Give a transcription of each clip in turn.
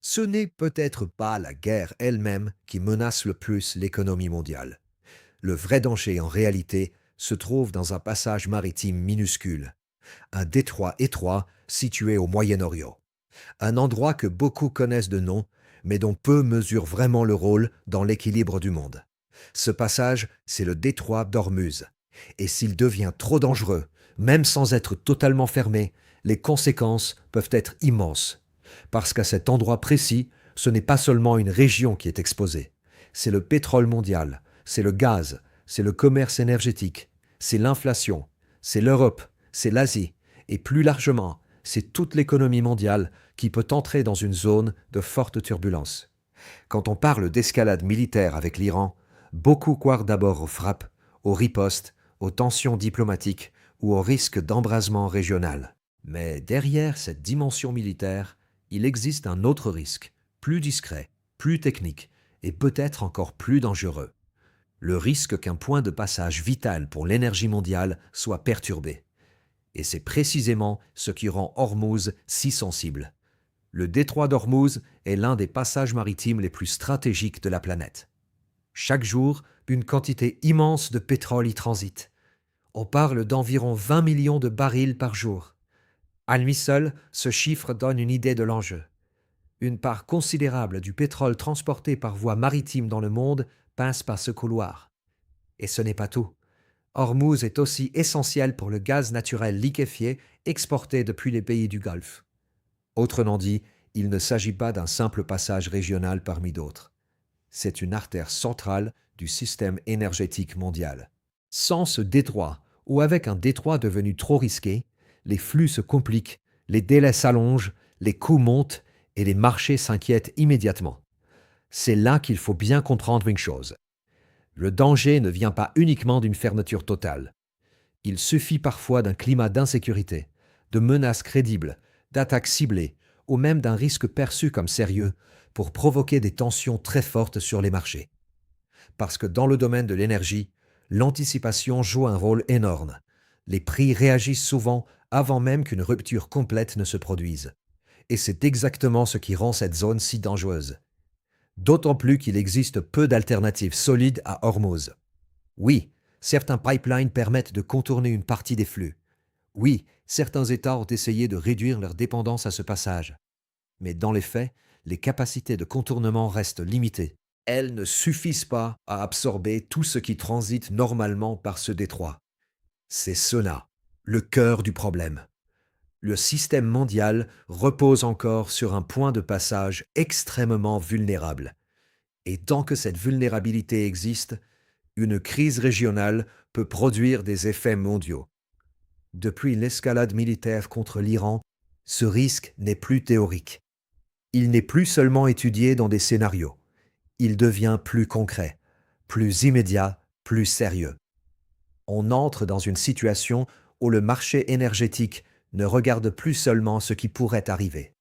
Ce n'est peut-être pas la guerre elle-même qui menace le plus l'économie mondiale. Le vrai danger, en réalité, se trouve dans un passage maritime minuscule, un détroit étroit situé au Moyen-Orient. Un endroit que beaucoup connaissent de nom, mais dont peu mesurent vraiment le rôle dans l'équilibre du monde. Ce passage, c'est le détroit d'Ormuz. Et s'il devient trop dangereux, même sans être totalement fermé, les conséquences peuvent être immenses. Parce qu'à cet endroit précis, ce n'est pas seulement une région qui est exposée. C'est le pétrole mondial, c'est le gaz, c'est le commerce énergétique, c'est l'inflation, c'est l'Europe, c'est l'Asie, et plus largement, c'est toute l'économie mondiale qui peut entrer dans une zone de forte turbulence. Quand on parle d'escalade militaire avec l'Iran, beaucoup croient d'abord aux frappes, aux ripostes, aux tensions diplomatiques ou au risque d'embrasement régional. Mais derrière cette dimension militaire, il existe un autre risque, plus discret, plus technique et peut-être encore plus dangereux. Le risque qu'un point de passage vital pour l'énergie mondiale soit perturbé. Et c'est précisément ce qui rend Hormuz si sensible. Le détroit d'Ormuz est l'un des passages maritimes les plus stratégiques de la planète. Chaque jour, une quantité immense de pétrole y transite. On parle d'environ 20 millions de barils par jour. À lui seul, ce chiffre donne une idée de l'enjeu. Une part considérable du pétrole transporté par voie maritime dans le monde passe par ce couloir. Et ce n'est pas tout. Hormuz est aussi essentiel pour le gaz naturel liquéfié exporté depuis les pays du Golfe. Autrement dit, il ne s'agit pas d'un simple passage régional parmi d'autres. C'est une artère centrale du système énergétique mondial. Sans ce détroit, ou avec un détroit devenu trop risqué, les flux se compliquent, les délais s'allongent, les coûts montent et les marchés s'inquiètent immédiatement. C'est là qu'il faut bien comprendre une chose. Le danger ne vient pas uniquement d'une fermeture totale. Il suffit parfois d'un climat d'insécurité, de menaces crédibles, d'attaques ciblées, ou même d'un risque perçu comme sérieux pour provoquer des tensions très fortes sur les marchés. Parce que dans le domaine de l'énergie, l'anticipation joue un rôle énorme. Les prix réagissent souvent avant même qu'une rupture complète ne se produise. Et c'est exactement ce qui rend cette zone si dangereuse. D'autant plus qu'il existe peu d'alternatives solides à Hormuz. Oui, certains pipelines permettent de contourner une partie des flux. Oui, certains États ont essayé de réduire leur dépendance à ce passage. Mais dans les faits, les capacités de contournement restent limitées. Elles ne suffisent pas à absorber tout ce qui transite normalement par ce détroit. C'est cela, le cœur du problème. Le système mondial repose encore sur un point de passage extrêmement vulnérable. Et tant que cette vulnérabilité existe, une crise régionale peut produire des effets mondiaux. Depuis l'escalade militaire contre l'Iran, ce risque n'est plus théorique. Il n'est plus seulement étudié dans des scénarios. Il devient plus concret, plus immédiat, plus sérieux. On entre dans une situation où le marché énergétique ne regarde plus seulement ce qui pourrait arriver.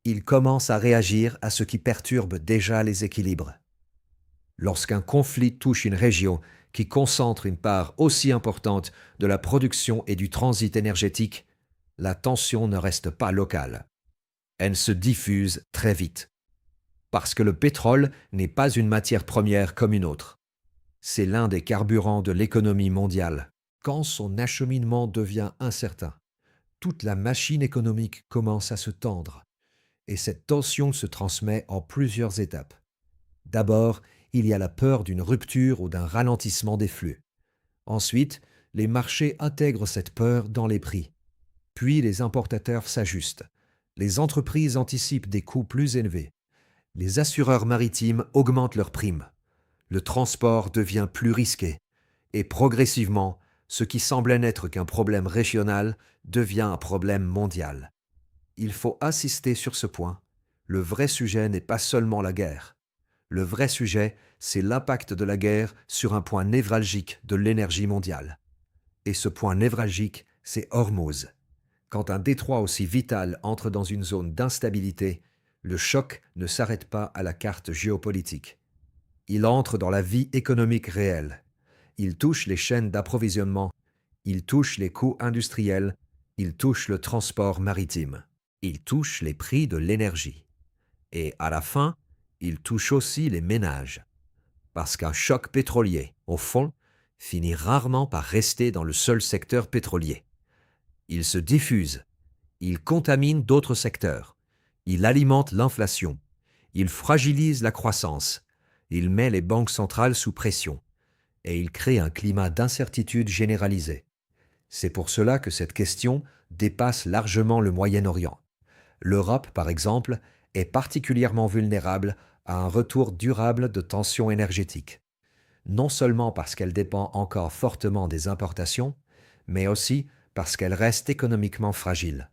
Il commence à réagir à ce qui perturbe déjà les équilibres. Lorsqu'un conflit touche une région qui concentre une part aussi importante de la production et du transit énergétique, la tension ne reste pas locale. Elle se diffuse très vite. Parce que le pétrole n'est pas une matière première comme une autre. C'est l'un des carburants de l'économie mondiale. Quand son acheminement devient incertain, toute la machine économique commence à se tendre. Et cette tension se transmet en plusieurs étapes. D'abord, il y a la peur d'une rupture ou d'un ralentissement des flux. Ensuite, les marchés intègrent cette peur dans les prix. Puis les importateurs s'ajustent. Les entreprises anticipent des coûts plus élevés. Les assureurs maritimes augmentent leurs primes. Le transport devient plus risqué. Et progressivement, ce qui semblait n'être qu'un problème régional devient un problème mondial. Il faut insister sur ce point. Le vrai sujet n'est pas seulement la guerre. Le vrai sujet, c'est l'impact de la guerre sur un point névralgique de l'énergie mondiale. Et ce point névralgique, c'est Hormuz. Quand un détroit aussi vital entre dans une zone d'instabilité, le choc ne s'arrête pas à la carte géopolitique. Il entre dans la vie économique réelle. Il touche les chaînes d'approvisionnement, il touche les coûts industriels, il touche le transport maritime, il touche les prix de l'énergie. Et à la fin, il touche aussi les ménages. Parce qu'un choc pétrolier, au fond, finit rarement par rester dans le seul secteur pétrolier. Il se diffuse, il contamine d'autres secteurs, il alimente l'inflation, il fragilise la croissance, il met les banques centrales sous pression et il crée un climat d'incertitude généralisé. C'est pour cela que cette question dépasse largement le Moyen-Orient. L'Europe, par exemple, est particulièrement vulnérable à un retour durable de tensions énergétiques. Non seulement parce qu'elle dépend encore fortement des importations, mais aussi parce qu'elle reste économiquement fragile.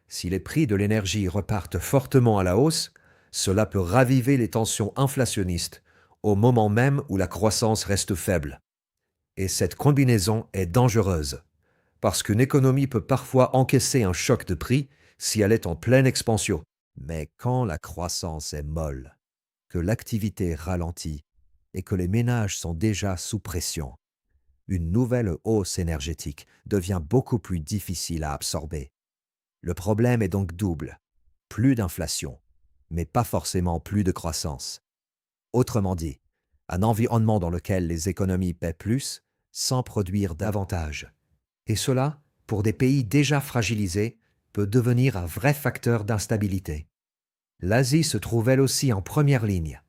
Si les prix de l'énergie repartent fortement à la hausse, cela peut raviver les tensions inflationnistes au moment même où la croissance reste faible. Et cette combinaison est dangereuse, parce qu'une économie peut parfois encaisser un choc de prix si elle est en pleine expansion. Mais quand la croissance est molle, que l'activité ralentit et que les ménages sont déjà sous pression, une nouvelle hausse énergétique devient beaucoup plus difficile à absorber. Le problème est donc double. Plus d'inflation, mais pas forcément plus de croissance. Autrement dit, un environnement dans lequel les économies paient plus sans produire davantage. Et cela, pour des pays déjà fragilisés, peut devenir un vrai facteur d'instabilité. L'Asie se trouve elle aussi en première ligne.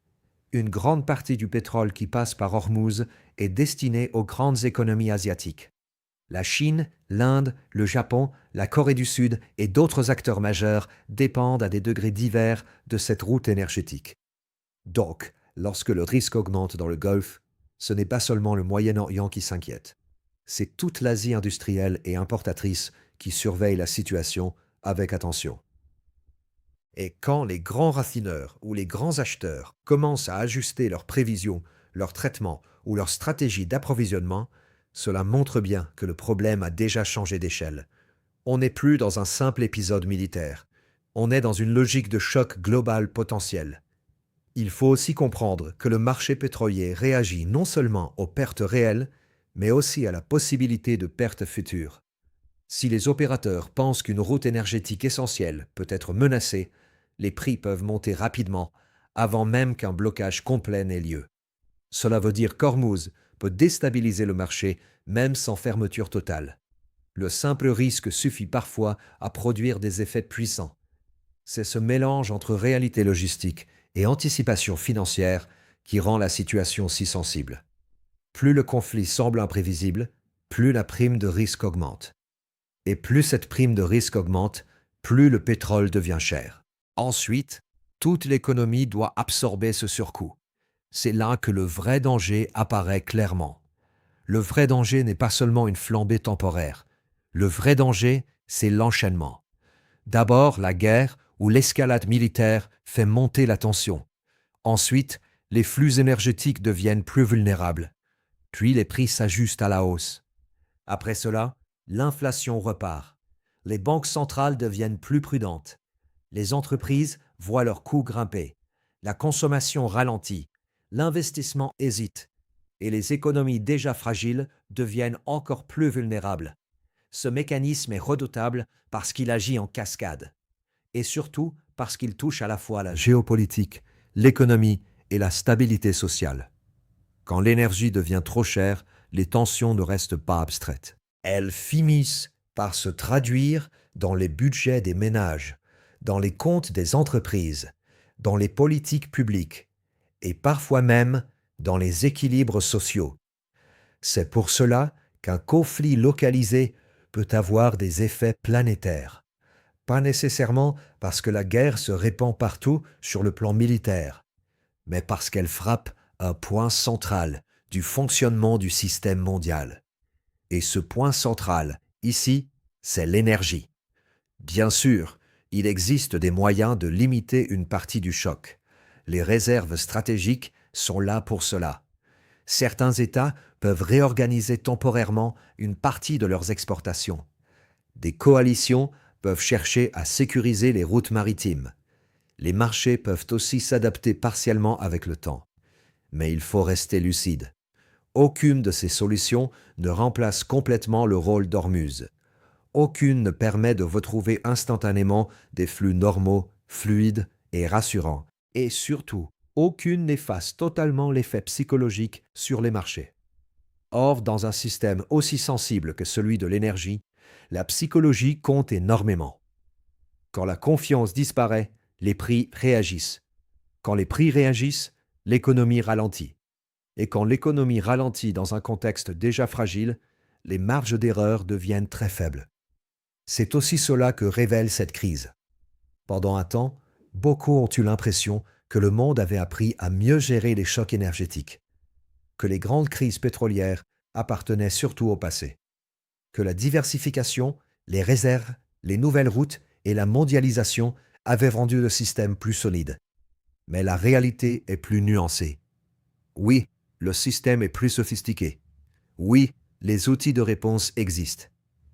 Une grande partie du pétrole qui passe par Hormuz est destinée aux grandes économies asiatiques. La Chine, l'Inde, le Japon, la Corée du Sud et d'autres acteurs majeurs dépendent à des degrés divers de cette route énergétique. Donc, lorsque le risque augmente dans le Golfe, ce n'est pas seulement le Moyen-Orient qui s'inquiète. C'est toute l'Asie industrielle et importatrice qui surveille la situation avec attention. Et quand les grands raffineurs ou les grands acheteurs commencent à ajuster leurs prévisions, leur traitement ou leur stratégie d'approvisionnement, cela montre bien que le problème a déjà changé d'échelle. On n'est plus dans un simple épisode militaire. On est dans une logique de choc global potentiel. Il faut aussi comprendre que le marché pétrolier réagit non seulement aux pertes réelles, mais aussi à la possibilité de pertes futures. Si les opérateurs pensent qu'une route énergétique essentielle peut être menacée, les prix peuvent monter rapidement, avant même qu'un blocage complet n'ait lieu. Cela veut dire qu'Hormuz peut déstabiliser le marché, même sans fermeture totale. Le simple risque suffit parfois à produire des effets puissants. C'est ce mélange entre réalité logistique et anticipation financière qui rend la situation si sensible. Plus le conflit semble imprévisible, plus la prime de risque augmente. Et plus cette prime de risque augmente, plus le pétrole devient cher. Ensuite, toute l'économie doit absorber ce surcoût. C'est là que le vrai danger apparaît clairement. Le vrai danger n'est pas seulement une flambée temporaire. Le vrai danger, c'est l'enchaînement. D'abord, la guerre ou l'escalade militaire fait monter la tension. Ensuite, les flux énergétiques deviennent plus vulnérables. Puis les prix s'ajustent à la hausse. Après cela, l'inflation repart. Les banques centrales deviennent plus prudentes. Les entreprises voient leurs coûts grimper. La consommation ralentit. L'investissement hésite. Et les économies déjà fragiles deviennent encore plus vulnérables. Ce mécanisme est redoutable parce qu'il agit en cascade. Et surtout parce qu'il touche à la fois la géopolitique, l'économie et la stabilité sociale. Quand l'énergie devient trop chère, les tensions ne restent pas abstraites. Elles finissent par se traduire dans les budgets des ménages, dans les comptes des entreprises, dans les politiques publiques et parfois même dans les équilibres sociaux. C'est pour cela qu'un conflit localisé peut avoir des effets planétaires. Pas nécessairement parce que la guerre se répand partout sur le plan militaire, mais parce qu'elle frappe un point central du fonctionnement du système mondial. Et ce point central, ici, c'est l'énergie. Bien sûr, il existe des moyens de limiter une partie du choc. Les réserves stratégiques sont là pour cela. Certains États peuvent réorganiser temporairement une partie de leurs exportations. Des coalitions peuvent chercher à sécuriser les routes maritimes. Les marchés peuvent aussi s'adapter partiellement avec le temps. Mais il faut rester lucide. Aucune de ces solutions ne remplace complètement le rôle d'Hormuz. Aucune ne permet de retrouver instantanément des flux normaux, fluides et rassurant, et surtout, aucune n'efface totalement l'effet psychologique sur les marchés. Or, dans un système aussi sensible que celui de l'énergie, la psychologie compte énormément. Quand la confiance disparaît, les prix réagissent. Quand les prix réagissent, l'économie ralentit. Et quand l'économie ralentit dans un contexte déjà fragile, les marges d'erreur deviennent très faibles. C'est aussi cela que révèle cette crise. Pendant un temps, beaucoup ont eu l'impression que le monde avait appris à mieux gérer les chocs énergétiques, que les grandes crises pétrolières appartenaient surtout au passé, que la diversification, les réserves, les nouvelles routes et la mondialisation avaient rendu le système plus solide. Mais la réalité est plus nuancée. Oui, le système est plus sophistiqué. Oui, les outils de réponse existent,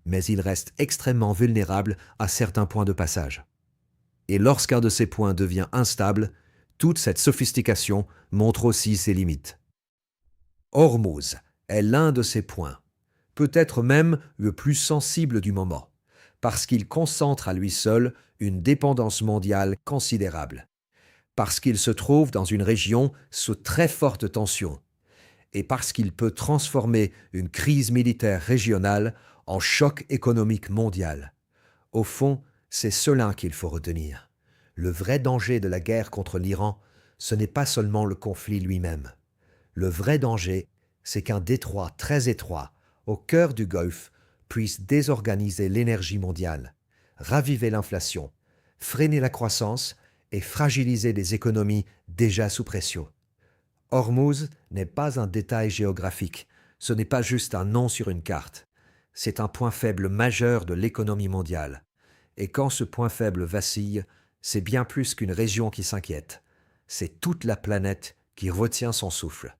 mais il reste extrêmement vulnérable à certains points de passage. Et lorsqu'un de ces points devient instable, toute cette sophistication montre aussi ses limites. Hormuz est l'un de ces points, peut-être même le plus sensible du moment, parce qu'il concentre à lui seul une dépendance mondiale considérable, parce qu'il se trouve dans une région sous très forte tension, et parce qu'il peut transformer une crise militaire régionale en choc économique mondial. Au fond, c'est cela qu'il faut retenir. Le vrai danger de la guerre contre l'Iran, ce n'est pas seulement le conflit lui-même. Le vrai danger, c'est qu'un détroit très étroit, au cœur du Golfe, puisse désorganiser l'énergie mondiale, raviver l'inflation, freiner la croissance et fragiliser des économies déjà sous pression. Hormuz n'est pas un détail géographique, ce n'est pas juste un nom sur une carte. C'est un point faible majeur de l'économie mondiale. Et quand ce point faible vacille, c'est bien plus qu'une région qui s'inquiète. C'est toute la planète qui retient son souffle.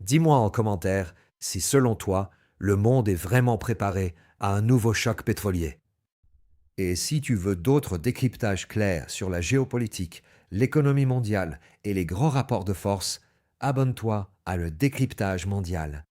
Dis-moi en commentaire si, selon toi, le monde est vraiment préparé à un nouveau choc pétrolier. Et si tu veux d'autres décryptages clairs sur la géopolitique, l'économie mondiale et les grands rapports de force, abonne-toi à Le Décryptage Mondial.